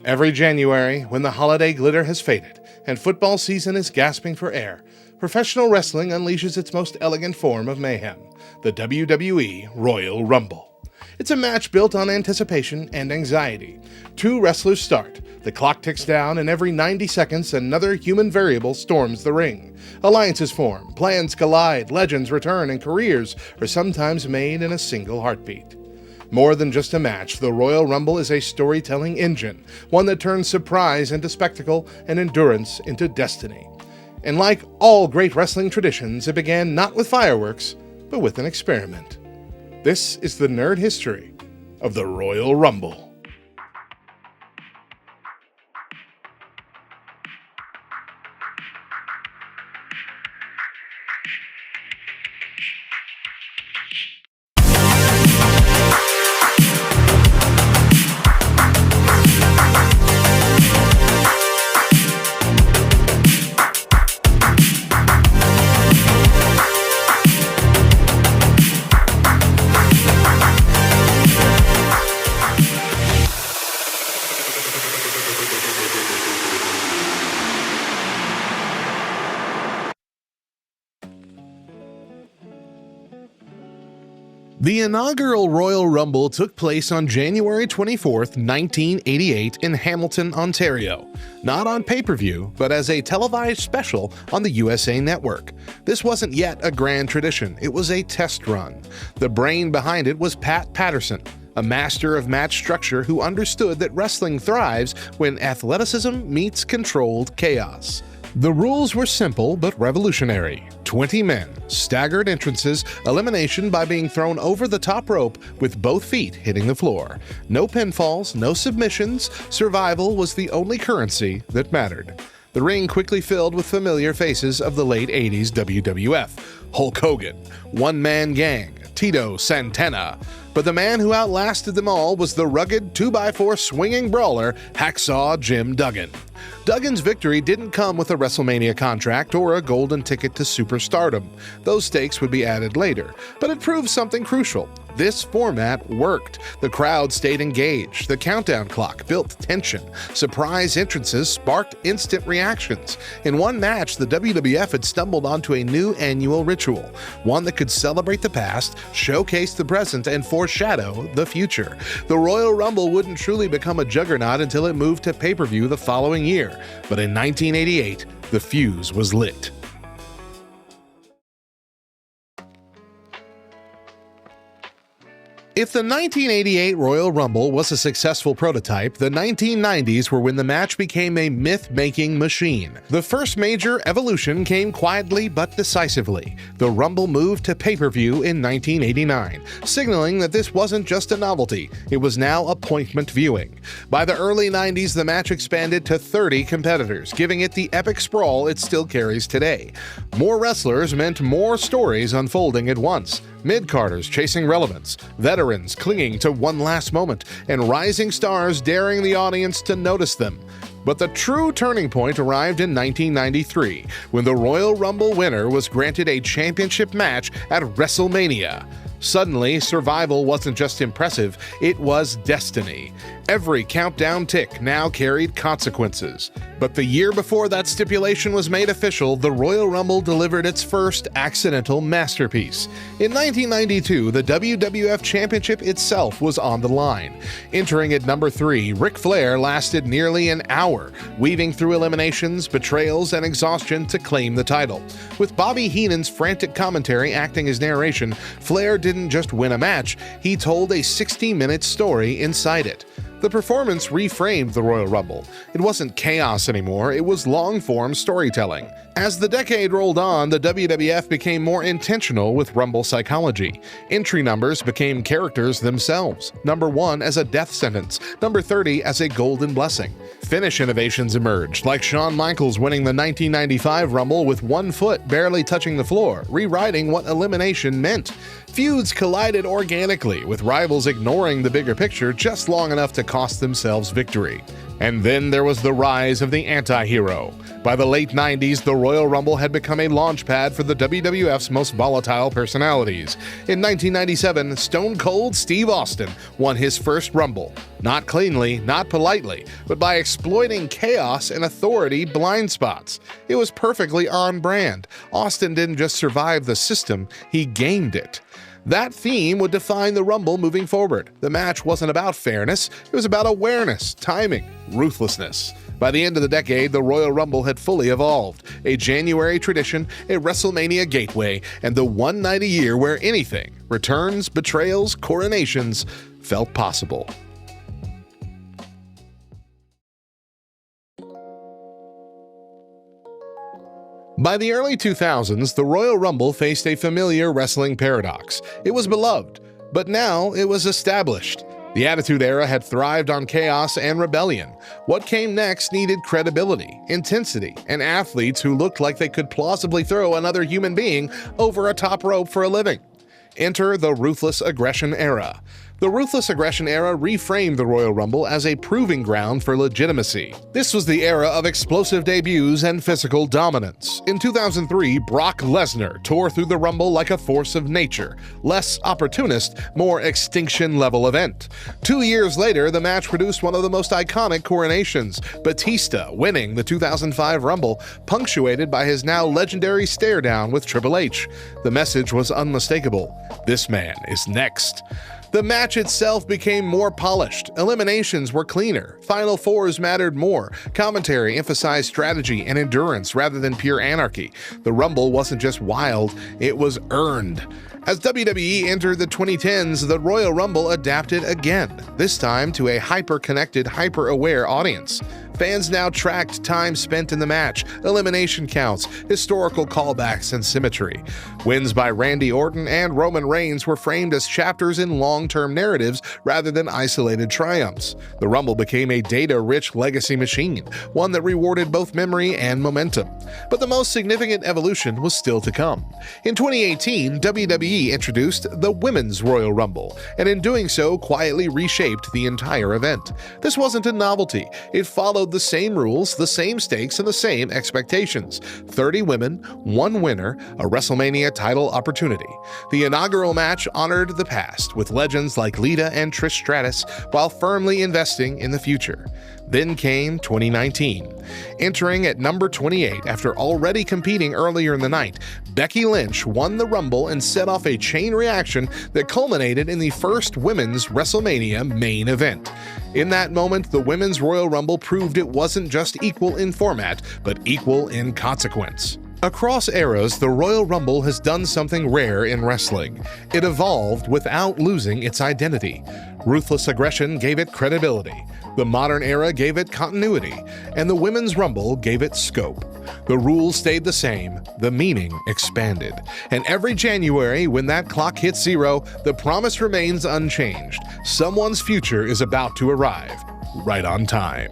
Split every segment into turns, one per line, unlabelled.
Every January, when the holiday glitter has faded and football season is gasping for air, professional wrestling unleashes its most elegant form of mayhem, the WWE Royal Rumble. It's a match built on anticipation and anxiety. Two wrestlers start, the clock ticks down, and every 90 seconds another human variable storms the ring. Alliances form, plans collide, legends return, and careers are sometimes made in a single heartbeat. More than just a match, the Royal Rumble is a storytelling engine, one that turns surprise into spectacle and endurance into destiny. And like all great wrestling traditions, it began not with fireworks, but with an experiment. This is the nerd history of the Royal Rumble. The inaugural Royal Rumble took place on January 24, 1988 in Hamilton, Ontario. Not on pay-per-view, but as a televised special on the USA Network. This wasn't yet a grand tradition, it was a test run. The brain behind it was Pat Patterson, a master of match structure who understood that wrestling thrives when athleticism meets controlled chaos. The rules were simple but revolutionary. 20 men, staggered entrances, elimination by being thrown over the top rope with both feet hitting the floor. No pinfalls, no submissions, survival was the only currency that mattered. The ring quickly filled with familiar faces of the late 80s WWF. Hulk Hogan, One Man Gang, Tito Santana. But the man who outlasted them all was the rugged 2x4 swinging brawler, Hacksaw Jim Duggan. Duggan's victory didn't come with a WrestleMania contract or a golden ticket to superstardom. Those stakes would be added later, but it proved something crucial. This format worked. The crowd stayed engaged. The countdown clock built tension. Surprise entrances sparked instant reactions. In one match, the WWF had stumbled onto a new annual ritual, one that could celebrate the past, showcase the present, and foreshadow the future. The Royal Rumble wouldn't truly become a juggernaut until it moved to pay-per-view the following year, but in 1988, the fuse was lit. If the 1988 Royal Rumble was a successful prototype, the 1990s were when the match became a myth-making machine. The first major evolution came quietly but decisively. The Rumble moved to pay-per-view in 1989, signaling that this wasn't just a novelty, it was now appointment viewing. By the early 90s, the match expanded to 30 competitors, giving it the epic sprawl it still carries today. More wrestlers meant more stories unfolding at once. Mid-carders chasing relevance, veterans clinging to one last moment, and rising stars daring the audience to notice them. But the true turning point arrived in 1993, when the Royal Rumble winner was granted a championship match at WrestleMania. Suddenly, survival wasn't just impressive, it was destiny. Every countdown tick now carried consequences. But the year before that stipulation was made official, the Royal Rumble delivered its first accidental masterpiece. In 1992, the WWF Championship itself was on the line. Entering at number 3, Ric Flair lasted nearly an hour, weaving through eliminations, betrayals, and exhaustion to claim the title. With Bobby Heenan's frantic commentary acting as narration, Flair didn't just win a match, he told a 60-minute story inside it. The performance reframed the Royal Rumble. It wasn't chaos anymore, it was long-form storytelling. As the decade rolled on, the WWF became more intentional with Rumble psychology. Entry numbers became characters themselves. Number 1 as a death sentence, number 30 as a golden blessing. Finish innovations emerged, like Shawn Michaels winning the 1995 Rumble with one foot barely touching the floor, rewriting what elimination meant. Feuds collided organically, with rivals ignoring the bigger picture just long enough to cost themselves victory. And then there was the rise of the anti-hero. By the late 90s, the Royal Rumble had become a launchpad for the WWF's most volatile personalities. In 1997, Stone Cold Steve Austin won his first Rumble. Not cleanly, not politely, but by exploiting chaos and authority blind spots. It was perfectly on brand. Austin didn't just survive the system, he gamed it. That theme would define the Rumble moving forward. The match wasn't about fairness, it was about awareness, timing, ruthlessness. By the end of the decade, the Royal Rumble had fully evolved. A January tradition, a WrestleMania gateway, and the one night a year where anything, returns, betrayals, coronations, felt possible. By the early 2000s, the Royal Rumble faced a familiar wrestling paradox. It was beloved, but now it was established. The Attitude Era had thrived on chaos and rebellion. What came next needed credibility, intensity, and athletes who looked like they could plausibly throw another human being over a top rope for a living. Enter the Ruthless Aggression Era. The Ruthless Aggression Era reframed the Royal Rumble as a proving ground for legitimacy. This was the era of explosive debuts and physical dominance. In 2003, Brock Lesnar tore through the Rumble like a force of nature. Less opportunist, more extinction-level event. 2 years later, the match produced one of the most iconic coronations, Batista winning the 2005 Rumble, punctuated by his now legendary stare-down with Triple H. The message was unmistakable. This man is next. The match itself became more polished, eliminations were cleaner, Final Fours mattered more, commentary emphasized strategy and endurance rather than pure anarchy. The Rumble wasn't just wild, it was earned. As WWE entered the 2010s, the Royal Rumble adapted again, this time to a hyper-connected, hyper-aware audience. Fans now tracked time spent in the match, elimination counts, historical callbacks, and symmetry. Wins by Randy Orton and Roman Reigns were framed as chapters in long-term narratives rather than isolated triumphs. The Rumble became a data-rich legacy machine, one that rewarded both memory and momentum. But the most significant evolution was still to come. In 2018, WWE introduced the Women's Royal Rumble, and in doing so, quietly reshaped the entire event. This wasn't a novelty. It followed the same rules, the same stakes, and the same expectations. 30 women, one winner, a WrestleMania title opportunity. The inaugural match honored the past, with legends like Lita and Trish Stratus, while firmly investing in the future. Then came 2019. Entering at number 28 after already competing earlier in the night, Becky Lynch won the Rumble and set off a chain reaction that culminated in the first women's WrestleMania main event. In that moment, the Women's Royal Rumble proved it wasn't just equal in format, but equal in consequence. Across eras, the Royal Rumble has done something rare in wrestling. It evolved without losing its identity. Ruthless aggression gave it credibility. The modern era gave it continuity, and the Women's Rumble gave it scope. The rules stayed the same, the meaning expanded. And every January, when that clock hits zero, the promise remains unchanged. Someone's future is about to arrive, right on time.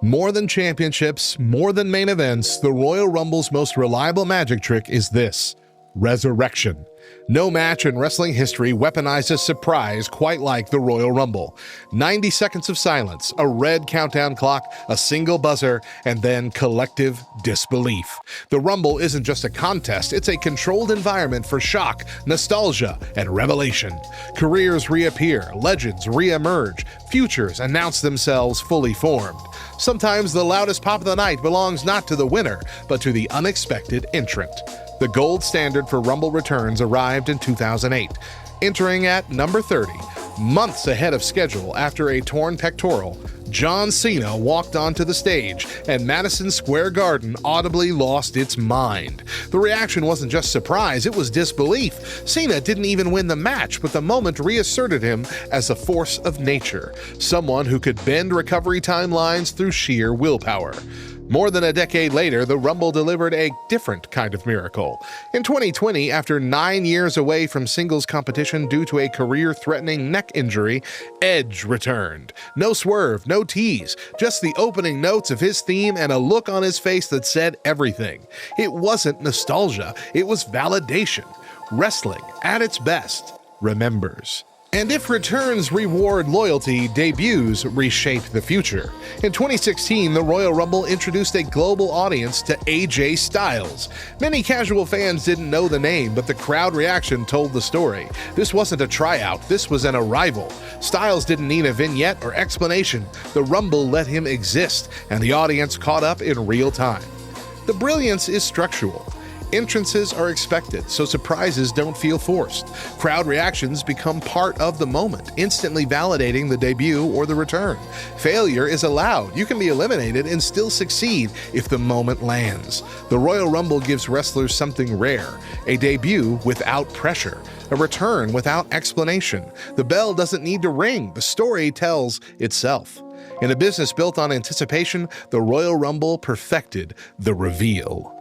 More than championships, more than main events, the Royal Rumble's most reliable magic trick is this: resurrection. No match in wrestling history weaponizes surprise quite like the Royal Rumble. 90 seconds of silence, a red countdown clock, a single buzzer, and then collective disbelief. The Rumble isn't just a contest, it's a controlled environment for shock, nostalgia, and revelation. Careers reappear, legends re-emerge, futures announce themselves fully formed. Sometimes the loudest pop of the night belongs not to the winner, but to the unexpected entrant. The gold standard for Rumble returns arrived in 2008, entering at number 30, months ahead of schedule after a torn pectoral. John Cena walked onto the stage, and Madison Square Garden audibly lost its mind. The reaction wasn't just surprise, it was disbelief. Cena didn't even win the match, but the moment reasserted him as a force of nature, someone who could bend recovery timelines through sheer willpower. More than a decade later, the Rumble delivered a different kind of miracle. In 2020, after 9 years away from singles competition due to a career-threatening neck injury, Edge returned. No swerve, no tease, just the opening notes of his theme and a look on his face that said everything. It wasn't nostalgia, it was validation. Wrestling, at its best, remembers. And if returns reward loyalty, debuts reshape the future. In 2016, the Royal Rumble introduced a global audience to AJ Styles. Many casual fans didn't know the name, but the crowd reaction told the story. This wasn't a tryout, this was an arrival. Styles didn't need a vignette or explanation. The Rumble let him exist, and the audience caught up in real time. The brilliance is structural. Entrances are expected, so surprises don't feel forced. Crowd reactions become part of the moment, instantly validating the debut or the return. Failure is allowed. You can be eliminated and still succeed if the moment lands. The Royal Rumble gives wrestlers something rare, a debut without pressure, a return without explanation. The bell doesn't need to ring. The story tells itself. In a business built on anticipation, the Royal Rumble perfected the reveal.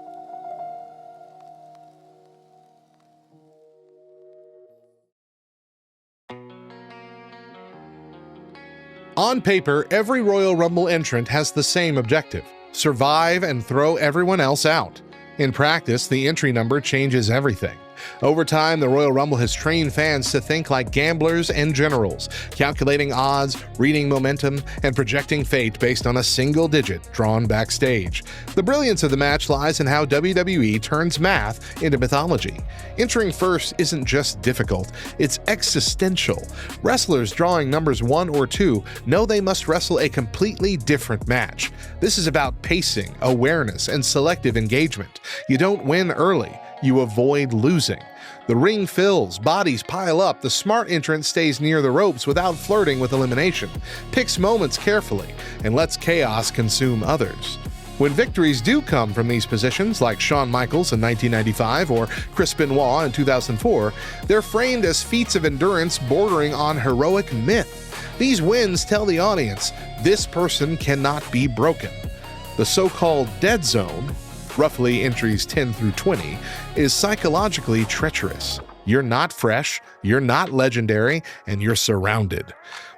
On paper, every Royal Rumble entrant has the same objective: survive and throw everyone else out. In practice, the entry number changes everything. Over time, the Royal Rumble has trained fans to think like gamblers and generals, calculating odds, reading momentum, and projecting fate based on a single digit drawn backstage. The brilliance of the match lies in how WWE turns math into mythology. Entering first isn't just difficult, it's existential. Wrestlers drawing numbers 1 or 2 know they must wrestle a completely different match. This is about pacing, awareness, and selective engagement. You don't win early. You avoid losing. The ring fills, bodies pile up, the smart entrant stays near the ropes without flirting with elimination, picks moments carefully, and lets chaos consume others. When victories do come from these positions, like Shawn Michaels in 1995 or Chris Benoit in 2004, they're framed as feats of endurance bordering on heroic myth. These wins tell the audience, this person cannot be broken. The so-called dead zone, roughly entries 10 through 20, is psychologically treacherous. You're not fresh, you're not legendary, and you're surrounded.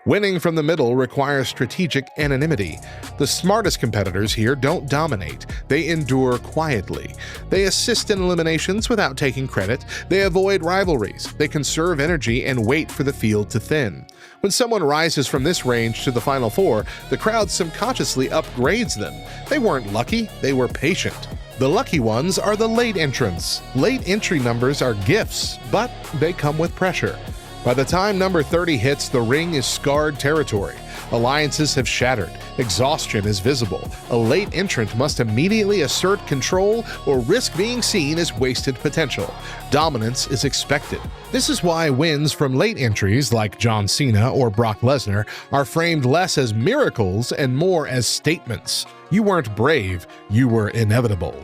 Winning from the middle requires strategic anonymity. The smartest competitors here don't dominate, they endure quietly. They assist in eliminations without taking credit, they avoid rivalries, they conserve energy and wait for the field to thin. When someone rises from this range to the Final Four, the crowd subconsciously upgrades them. They weren't lucky, they were patient. The lucky ones are the late entrants. Late entry numbers are gifts, but they come with pressure. By the time number 30 hits, the ring is scarred territory. Alliances have shattered. Exhaustion is visible. A late entrant must immediately assert control or risk being seen as wasted potential. Dominance is expected. This is why wins from late entries like John Cena or Brock Lesnar are framed less as miracles and more as statements. You weren't brave, you were inevitable.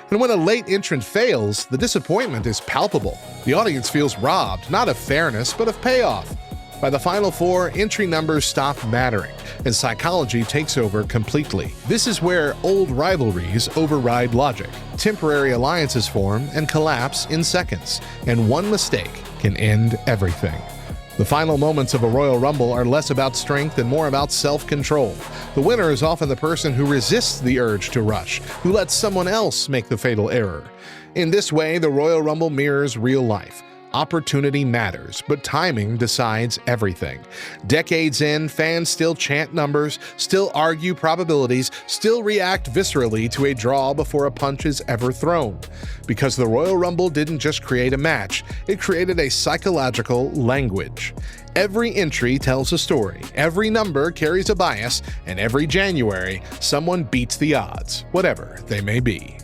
And when a late entrant fails, the disappointment is palpable. The audience feels robbed, not of fairness, but of payoff. By the Final Four, entry numbers stop mattering, and psychology takes over completely. This is where old rivalries override logic. Temporary alliances form and collapse in seconds, and one mistake can end everything. The final moments of a Royal Rumble are less about strength and more about self-control. The winner is often the person who resists the urge to rush, who lets someone else make the fatal error. In this way, the Royal Rumble mirrors real life. Opportunity matters, but timing decides everything. Decades in, fans still chant numbers, still argue probabilities, still react viscerally to a draw before a punch is ever thrown. Because the Royal Rumble didn't just create a match, it created a psychological language. Every entry tells a story, every number carries a bias, and every January, someone beats the odds, whatever they may be.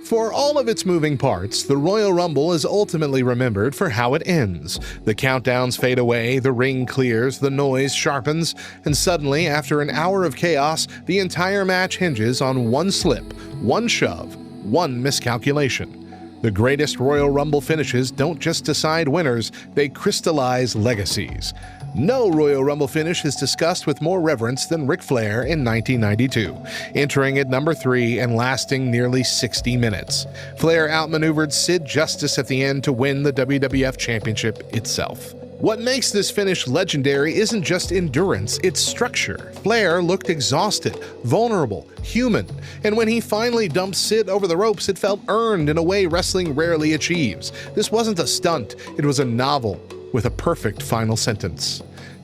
For all of its moving parts, the Royal Rumble is ultimately remembered for how it ends. The countdowns fade away, the ring clears, the noise sharpens, and suddenly, after an hour of chaos, the entire match hinges on one slip, one shove, one miscalculation. The greatest Royal Rumble finishes don't just decide winners, they crystallize legacies. No Royal Rumble finish is discussed with more reverence than Ric Flair in 1992, entering at number 3 and lasting nearly 60 minutes. Flair outmaneuvered Sid Justice at the end to win the WWF Championship itself. What makes this finish legendary isn't just endurance, it's structure. Flair looked exhausted, vulnerable, human, and when he finally dumped Sid over the ropes, it felt earned in a way wrestling rarely achieves. This wasn't a stunt, it was a novel with a perfect final sentence.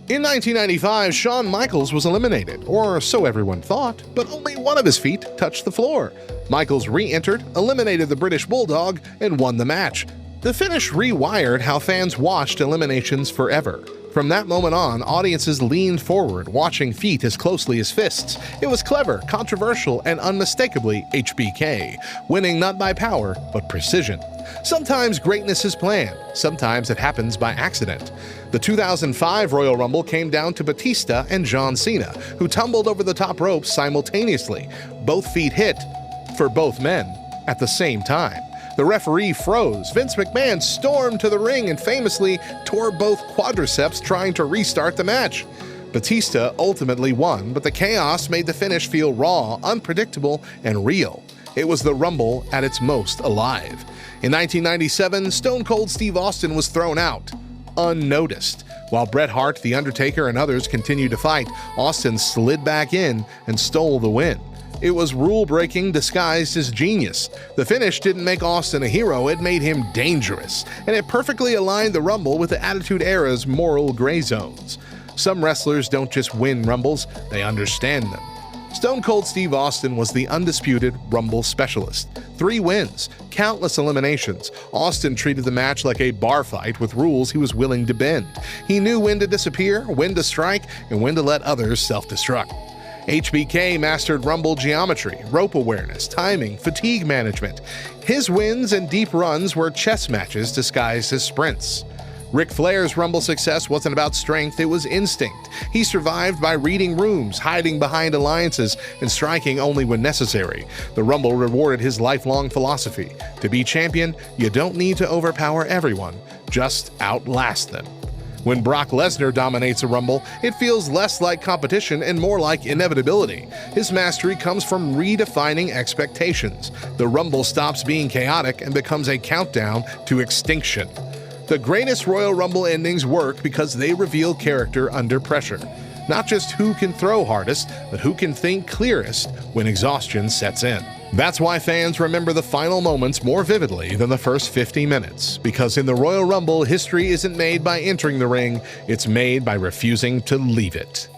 In 1995, Shawn Michaels was eliminated, or so everyone thought, but only one of his feet touched the floor. Michaels re-entered, eliminated the British Bulldog, and won the match. The finish rewired how fans watched eliminations forever. From that moment on, audiences leaned forward, watching feet as closely as fists. It was clever, controversial, and unmistakably HBK, winning not by power, but precision. Sometimes greatness is planned, sometimes it happens by accident. The 2005 Royal Rumble came down to Batista and John Cena, who tumbled over the top ropes simultaneously. Both feet hit, for both men, at the same time. The referee froze. Vince McMahon stormed to the ring and famously tore both quadriceps trying to restart the match. Batista ultimately won, but the chaos made the finish feel raw, unpredictable, and real. It was the Rumble at its most alive. In 1997, Stone Cold Steve Austin was thrown out, unnoticed. While Bret Hart, The Undertaker, and others continued to fight, Austin slid back in and stole the win. It was rule-breaking disguised as genius. The finish didn't make Austin a hero, it made him dangerous, and it perfectly aligned the Rumble with the Attitude Era's moral gray zones. Some wrestlers don't just win Rumbles, they understand them. Stone Cold Steve Austin was the undisputed Rumble specialist. 3 wins, countless eliminations. Austin treated the match like a bar fight with rules he was willing to bend. He knew when to disappear, when to strike, and when to let others self-destruct. HBK mastered Rumble geometry, rope awareness, timing, fatigue management. His wins and deep runs were chess matches disguised as sprints. Ric Flair's Rumble success wasn't about strength, it was instinct. He survived by reading rooms, hiding behind alliances, and striking only when necessary. The Rumble rewarded his lifelong philosophy. To be champion, you don't need to overpower everyone, just outlast them. When Brock Lesnar dominates a Rumble, it feels less like competition and more like inevitability. His mastery comes from redefining expectations. The Rumble stops being chaotic and becomes a countdown to extinction. The greatest Royal Rumble endings work because they reveal character under pressure. Not just who can throw hardest, but who can think clearest when exhaustion sets in. That's why fans remember the final moments more vividly than the first 50 minutes. Because in the Royal Rumble, history isn't made by entering the ring, it's made by refusing to leave it.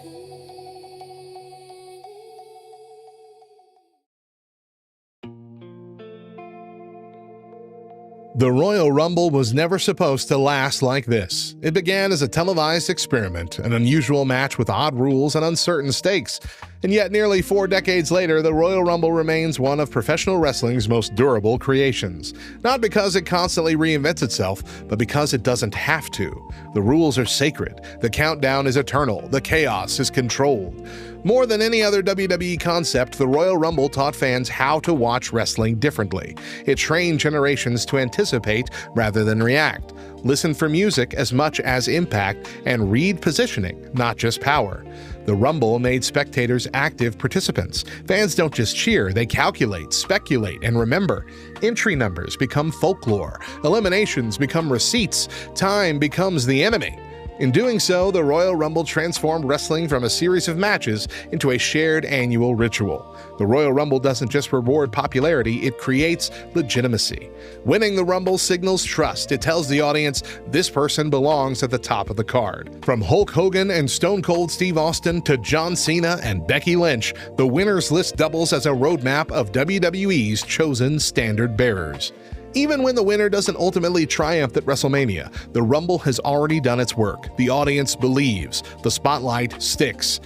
The Royal Rumble was never supposed to last like this. It began as a televised experiment, an unusual match with odd rules and uncertain stakes. And yet nearly 4 decades later, the Royal Rumble remains one of professional wrestling's most durable creations. Not because it constantly reinvents itself, but because it doesn't have to. The rules are sacred, the countdown is eternal, the chaos is controlled. More than any other WWE concept, the Royal Rumble taught fans how to watch wrestling differently. It trained generations to anticipate rather than react, listen for music as much as impact, and read positioning, not just power. The Rumble made spectators active participants. Fans don't just cheer, they calculate, speculate, and remember. Entry numbers become folklore, eliminations become receipts, time becomes the enemy. In doing so, the Royal Rumble transformed wrestling from a series of matches into a shared annual ritual. The Royal Rumble doesn't just reward popularity, it creates legitimacy. Winning the Rumble signals trust. It tells the audience this person belongs at the top of the card. From Hulk Hogan and Stone Cold Steve Austin to John Cena and Becky Lynch, the winners list doubles as a roadmap of WWE's chosen standard bearers. Even when the winner doesn't ultimately triumph at WrestleMania, the Rumble has already done its work. The audience believes. The spotlight sticks.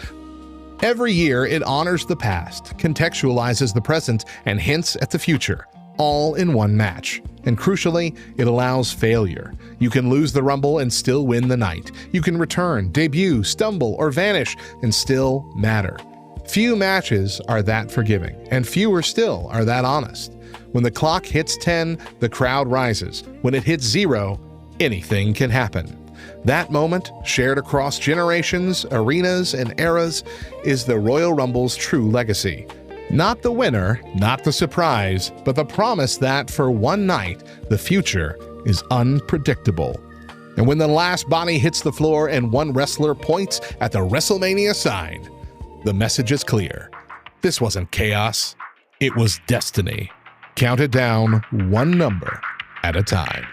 Every year, it honors the past, contextualizes the present, and hints at the future, all in one match. And crucially, it allows failure. You can lose the Rumble and still win the night. You can return, debut, stumble, or vanish and still matter. Few matches are that forgiving, and fewer still are that honest. When the clock hits 10, the crowd rises. When it hits 0, anything can happen. That moment, shared across generations, arenas, and eras, is the Royal Rumble's true legacy. Not the winner, not the surprise, but the promise that for one night, the future is unpredictable. And when the last body hits the floor and one wrestler points at the WrestleMania sign, the message is clear. This wasn't chaos. It was destiny. Count it down one number at a time.